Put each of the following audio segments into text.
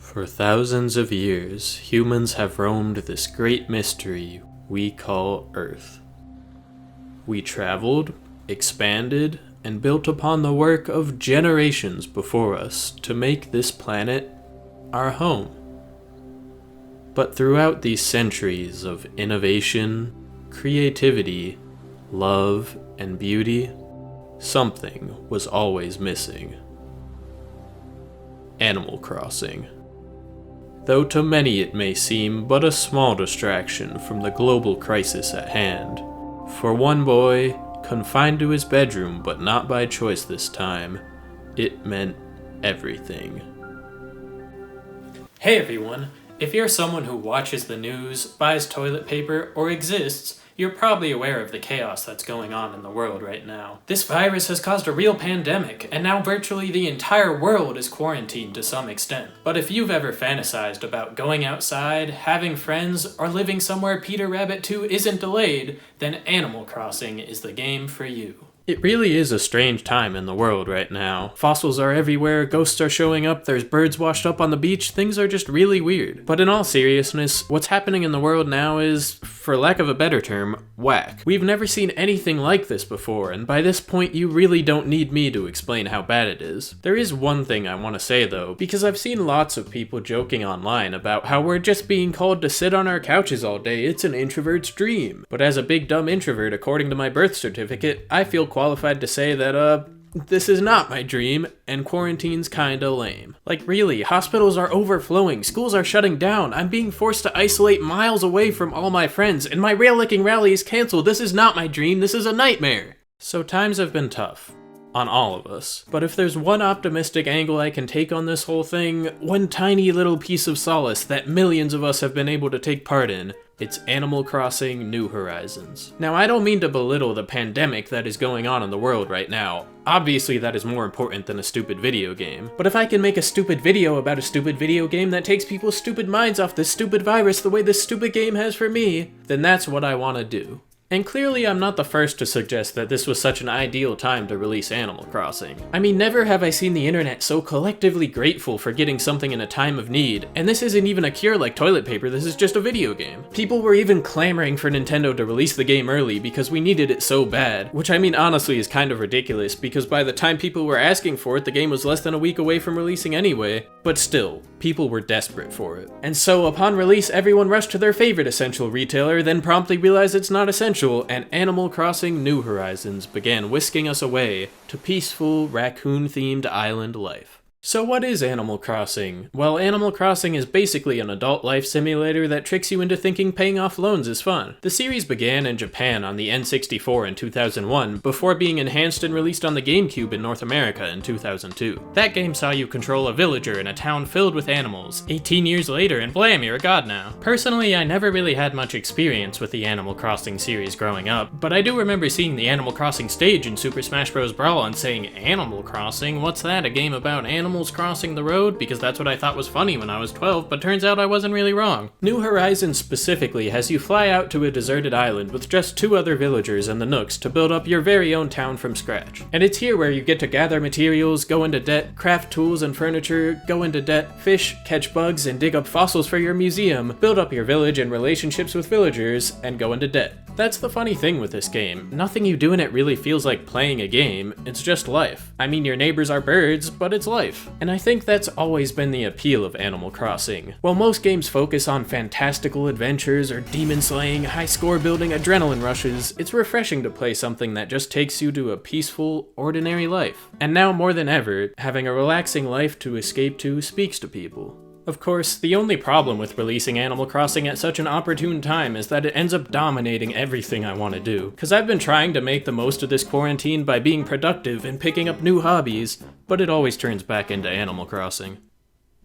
For thousands of years, humans have roamed this great mystery we call Earth. We traveled, expanded, and built upon the work of generations before us to make this planet our home. But throughout these centuries of innovation, creativity, love, and beauty, something was always missing. Animal Crossing. Though to many it may seem but a small distraction from the global crisis at hand, for one boy, confined to his bedroom but not by choice this time, it meant everything. Hey everyone, if you're someone who watches the news, buys toilet paper, or exists, you're probably aware of the chaos that's going on in the world right now. This virus has caused a real pandemic, and now virtually the entire world is quarantined to some extent. But if you've ever fantasized about going outside, having friends, or living somewhere Peter Rabbit 2 isn't delayed, then Animal Crossing is the game for you. It really is a strange time in the world right now. Fossils are everywhere, ghosts are showing up, there's birds washed up on the beach, things are just really weird. But in all seriousness, what's happening in the world now is, for lack of a better term, whack. We've never seen anything like this before, and by this point you really don't need me to explain how bad it is. There is one thing I want to say though, because I've seen lots of people joking online about how we're just being called to sit on our couches all day, it's an introvert's dream. But as a big dumb introvert according to my birth certificate, I feel qualified to say that, this is not my dream, and quarantine's kinda lame. Like really, hospitals are overflowing, schools are shutting down, I'm being forced to isolate miles away from all my friends, and my rail-licking rally is cancelled. This is not my dream, this is a nightmare. So times have been tough. On all of us. But if there's one optimistic angle I can take on this whole thing, one tiny little piece of solace that millions of us have been able to take part in, it's Animal Crossing New Horizons. Now, I don't mean to belittle the pandemic that is going on in the world right now. Obviously, that is more important than a stupid video game. But if I can make a stupid video about a stupid video game that takes people's stupid minds off this stupid virus the way this stupid game has for me, then that's what I want to do. And clearly I'm not the first to suggest that this was such an ideal time to release Animal Crossing. I mean, never have I seen the internet so collectively grateful for getting something in a time of need, and this isn't even a cure like toilet paper, this is just a video game. People were even clamoring for Nintendo to release the game early because we needed it so bad, which I mean honestly is kind of ridiculous because by the time people were asking for it, the game was less than a week away from releasing anyway, but still, people were desperate for it. And so upon release, everyone rushed to their favorite essential retailer, then promptly realized it's not essential, and Animal Crossing New Horizons began whisking us away to peaceful, raccoon-themed island life. So what is Animal Crossing? Well, Animal Crossing is basically an adult life simulator that tricks you into thinking paying off loans is fun. The series began in Japan on the N64 in 2001, before being enhanced and released on the GameCube in North America in 2002. That game saw you control a villager in a town filled with animals. 18 years later, and blam, you're a god now. Personally, I never really had much experience with the Animal Crossing series growing up, but I do remember seeing the Animal Crossing stage in Super Smash Bros. Brawl and saying, Animal Crossing? What's that, a game about animals crossing the road? Because that's what I thought was funny when I was 12, but turns out I wasn't really wrong. New Horizons specifically has you fly out to a deserted island with just 2 other villagers and the Nooks to build up your very own town from scratch. And it's here where you get to gather materials, go into debt, craft tools and furniture, go into debt, fish, catch bugs, and dig up fossils for your museum, build up your village and relationships with villagers, and go into debt. That's the funny thing with this game. Nothing you do in it really feels like playing a game, it's just life. I mean, your neighbors are birds, but it's life. And I think that's always been the appeal of Animal Crossing. While most games focus on fantastical adventures or demon slaying, high score building, adrenaline rushes, it's refreshing to play something that just takes you to a peaceful, ordinary life. And now more than ever, having a relaxing life to escape to speaks to people. Of course, the only problem with releasing Animal Crossing at such an opportune time is that it ends up dominating everything I want to do. Cause I've been trying to make the most of this quarantine by being productive and picking up new hobbies, but it always turns back into Animal Crossing.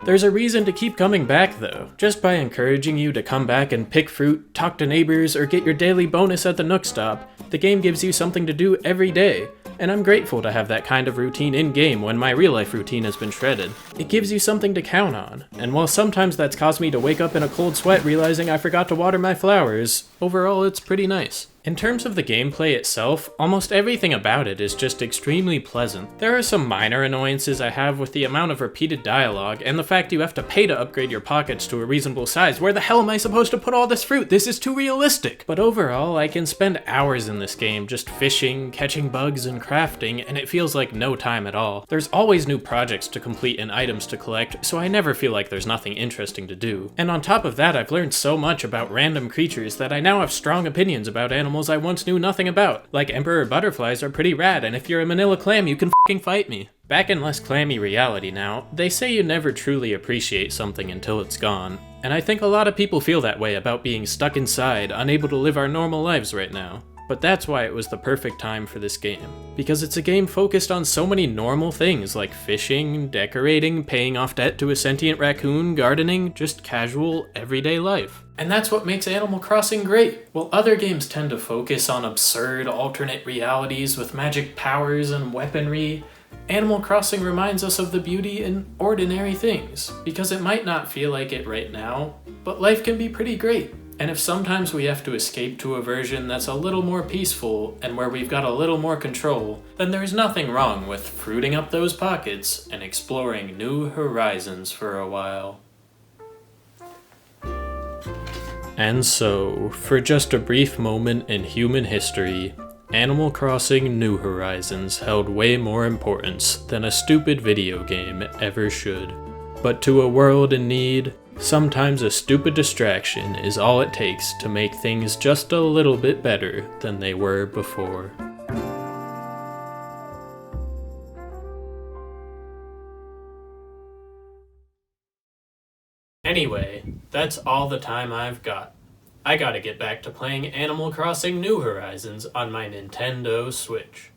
There's a reason to keep coming back though. Just by encouraging you to come back and pick fruit, talk to neighbors, or get your daily bonus at the Nook Stop, the game gives you something to do every day. And I'm grateful to have that kind of routine in-game when my real-life routine has been shredded. It gives you something to count on, and while sometimes that's caused me to wake up in a cold sweat realizing I forgot to water my flowers, overall it's pretty nice. In terms of the gameplay itself, almost everything about it is just extremely pleasant. There are some minor annoyances I have with the amount of repeated dialogue and the fact you have to pay to upgrade your pockets to a reasonable size. Where the hell am I supposed to put all this fruit? This is too realistic! But overall, I can spend hours in this game just fishing, catching bugs, and crafting, and it feels like no time at all. There's always new projects to complete and items to collect, so I never feel like there's nothing interesting to do. And on top of that, I've learned so much about random creatures that I now have strong opinions about animals I once knew nothing about. Like emperor butterflies are pretty rad, and if you're a manila clam, you can f***ing fight me. Back in less clammy reality now, they say you never truly appreciate something until it's gone. And I think a lot of people feel that way about being stuck inside, unable to live our normal lives right now. But that's why it was the perfect time for this game. Because it's a game focused on so many normal things like fishing, decorating, paying off debt to a sentient raccoon, gardening, just casual, everyday life. And that's what makes Animal Crossing great. While other games tend to focus on absurd alternate realities with magic powers and weaponry, Animal Crossing reminds us of the beauty in ordinary things. Because it might not feel like it right now, but life can be pretty great. And if sometimes we have to escape to a version that's a little more peaceful and where we've got a little more control, then there's nothing wrong with fruiting up those pockets and exploring new horizons for a while. And so, for just a brief moment in human history, Animal Crossing New Horizons held way more importance than a stupid video game ever should. But to a world in need, sometimes a stupid distraction is all it takes to make things just a little bit better than they were before. Anyway, that's all the time I've got. I gotta get back to playing Animal Crossing New Horizons on my Nintendo Switch.